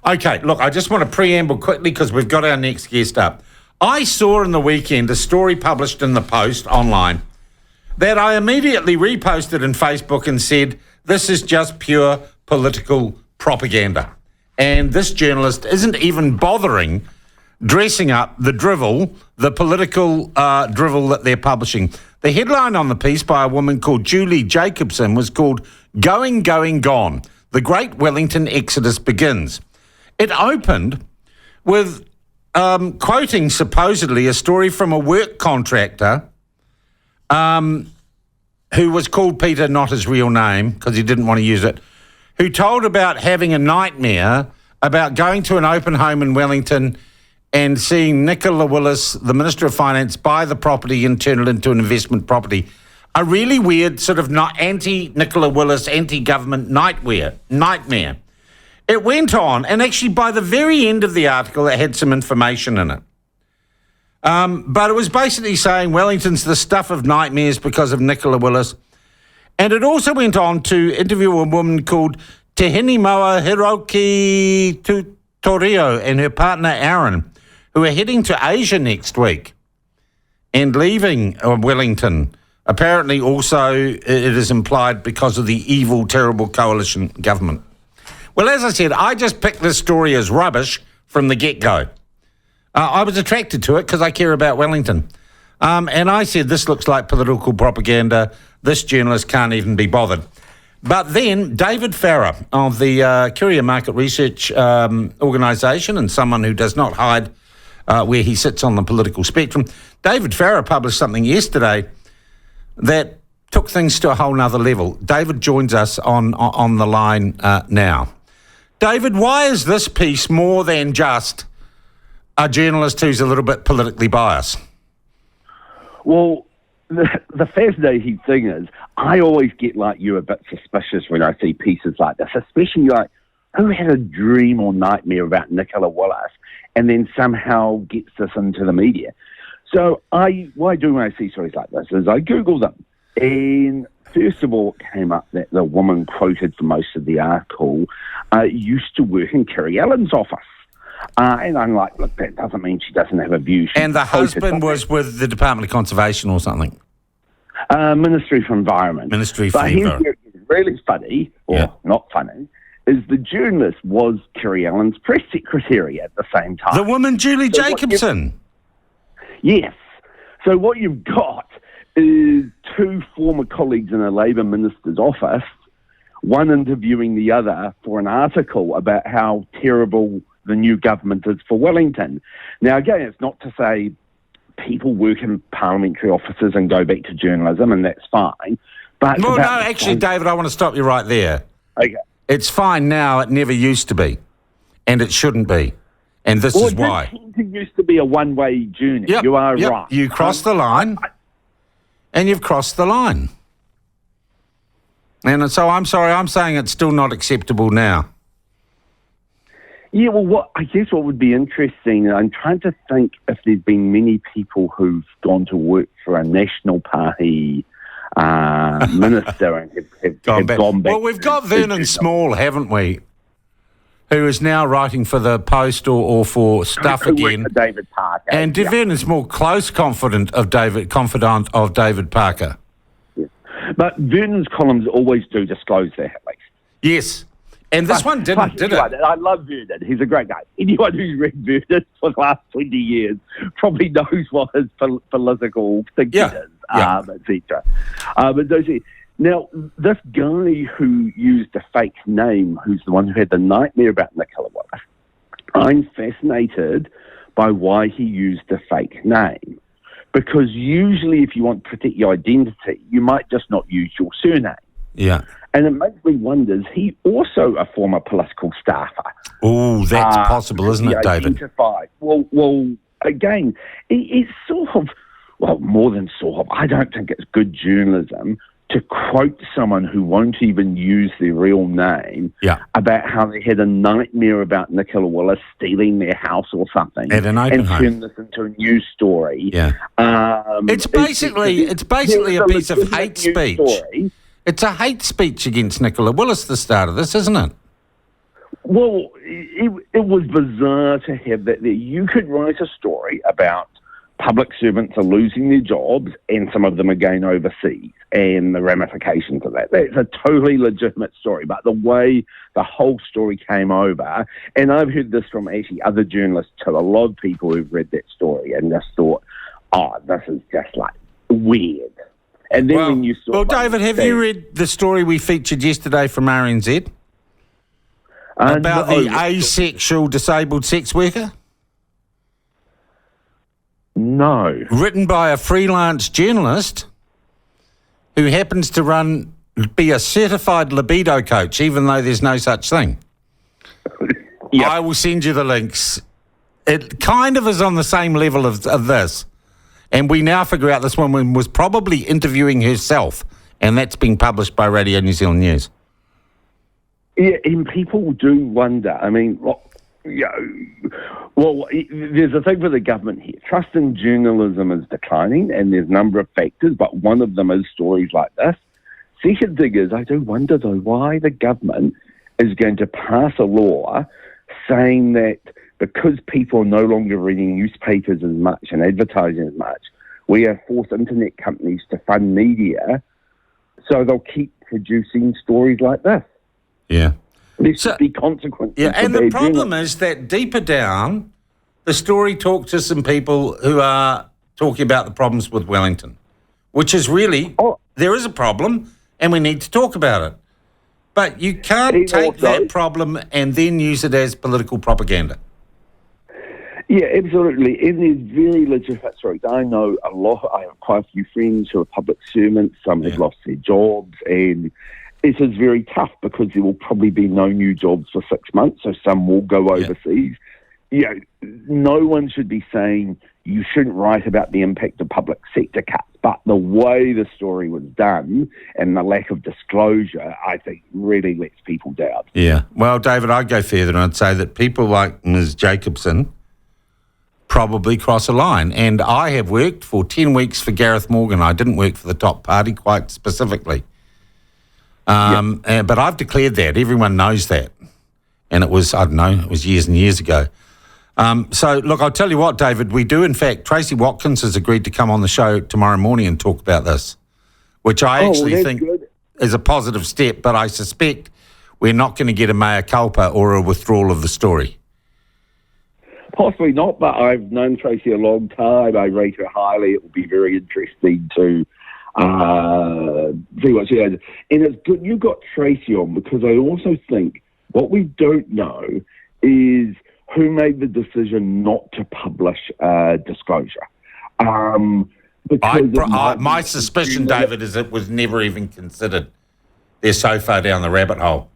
Okay, look, I just want to preamble quickly because we've got our next guest up. I saw in the weekend a story published in the Post online that I immediately reposted in Facebook and said, this is just pure political propaganda. And this journalist isn't even bothering dressing up the drivel, the political drivel that they're publishing. The headline on the piece by a woman called Julie Jacobson was called Going, Going, Gone. The Great Wellington Exodus Begins. It opened with quoting supposedly a story from a work contractor who was called Peter, not his real name, because he didn't want to use it, who told about having a nightmare about going to an open home in Wellington and seeing Nicola Willis, the Minister of Finance, buy the property and turn it into an investment property. A really weird sort of anti-Nicola Willis, anti-government nightmare. It went on, and actually by the very end of the article, it had some information in it. But it was basically saying Wellington's the stuff of nightmares because of Nicola Willis. And it also went on to interview a woman called Tehini Moa Hiroki Torio and her partner Aaron, who are heading to Asia next week and leaving Wellington. Apparently also, it is implied, because of the evil, terrible coalition government. Well, as I said, I just picked this story as rubbish from the get-go. I was attracted to it because I care about Wellington. And I said, this looks like political propaganda. This journalist can't even be bothered. But then David Farrar of the Courier Market Research Organisation, and someone who does not hide where he sits on the political spectrum, David Farrar published something yesterday that took things to a whole nother level. David joins us on the line now. David, why is this piece more than just a journalist who's a little bit politically biased? Well, the fascinating thing is, I always get like you a bit suspicious when I see pieces like this, especially like, who had a dream or nightmare about Nicola Willis and then somehow gets this into the media? So what I do when I see stories like this is I Google them. And first of all, it came up that the woman quoted for most of the article used to work in Kerry Allen's office. And I'm like, look, that doesn't mean she doesn't have a view. And the husband was with the Department of Conservation or something? Ministry for Environment. Ministry for Environment. But here's really funny, or not funny, is the journalist was Kerry Allen's press secretary at the same time. The woman, Julie Jacobson. Yes. So what you've got is two former colleagues in a Labour minister's office, one interviewing the other for an article about how terrible the new government is for Wellington. Now, again, it's not to say people work in parliamentary offices and go back to journalism, and that's fine. But well, no, actually, David, I want to stop you right there. Okay. It's fine now. It never used to be, and it shouldn't be. And this is why. It used to be a one-way journey. Yep, You are right. You crossed the line, and you've crossed the line. And so I'm sorry, I'm saying it's still not acceptable now. Yeah, well, I guess what would be interesting, I'm trying to think if there's been many people who've gone to work for a National Party minister and have gone back. Well, we've got Vernon Small, haven't we? Who is now writing for the Post or for Stuff again. For David Parker. And Vernon Small, close confidant of David Parker. Yes. But Vernon's columns always do disclose that, at least. Yes. And this one didn't, did it? I love Vernon. He's a great guy. Anyone who's read Vernon for the last 20 years probably knows what his political thinking is, etc. But those now, this guy who used a fake name, who's the one who had the nightmare about Nicola Willis, I'm fascinated by why he used a fake name. Because usually if you want to protect your identity, you might just not use your surname. Yeah. And it makes me wonder, is he also a former political staffer? Oh, that's possible, isn't it, David? Well, again, it's sort of, well, more than sort of, I don't think it's good journalism to quote someone who won't even use their real name about how they had a nightmare about Nicola Willis stealing their house or something at an open home. Turn this into a news story. Yeah. It's basically a piece of hate speech. It's a hate speech against Nicola Willis, the start of this, isn't it? Well, it was bizarre to have that there. You could write a story about public servants are losing their jobs and some of them are going overseas and the ramifications of that. That's a totally legitimate story. But the way the whole story came over, and I've heard this from actually other journalists too, a lot of people who've read that story and just thought, oh, this is just like weird. And then when you saw... Well, David, have you read the story we featured yesterday from RNZ? About the asexual disabled sex worker? No. Written by a freelance journalist who happens to be a certified libido coach, even though there's no such thing. Yep. I will send you the links. It kind of is on the same level of this. And we now figure out this woman was probably interviewing herself, and that's being published by Radio New Zealand News. Yeah, and people do wonder. I mean, there's a thing for the government here. Trust in journalism is declining, and there's a number of factors, but one of them is stories like this. Second thing is, I do wonder, though, why the government is going to pass a law saying that because people are no longer reading newspapers as much and advertising as much, we have forced internet companies to fund media so they'll keep producing stories like this. Yeah. There should be consequences. Yeah, and the problem is that deeper down, the story talks to some people who are talking about the problems with Wellington, which is really, there is a problem and we need to talk about it. But you can't take that problem and then use it as political propaganda. Yeah, absolutely. And there's very legitimate stories. I know I have quite a few friends who are public servants. Some have lost their jobs, and it is very tough because there will probably be no new jobs for 6 months, so some will go overseas. You know, no one should be saying you shouldn't write about the impact of public sector cuts, but the way the story was done and the lack of disclosure, I think, really lets people doubt. Yeah. Well, David, I'd go further and I'd say that people like Ms. Jacobson probably cross a line. And I have worked for 10 weeks for Gareth Morgan. I didn't work for the top party quite specifically. But I've declared that. Everyone knows that. And it was, I don't know, it was years and years ago. So, look, I'll tell you what, David, we do, in fact, Tracy Watkins has agreed to come on the show tomorrow morning and talk about this, which I actually think is a positive step, but I suspect we're not going to get a mea culpa or a withdrawal of the story. Possibly not, but I've known Tracy a long time. I rate her highly. It will be very interesting to see what she has. And it's good you got Tracy on, because I also think what we don't know is who made the decision not to publish disclosure. My suspicion, David, is it was never even considered. They're so far down the rabbit hole.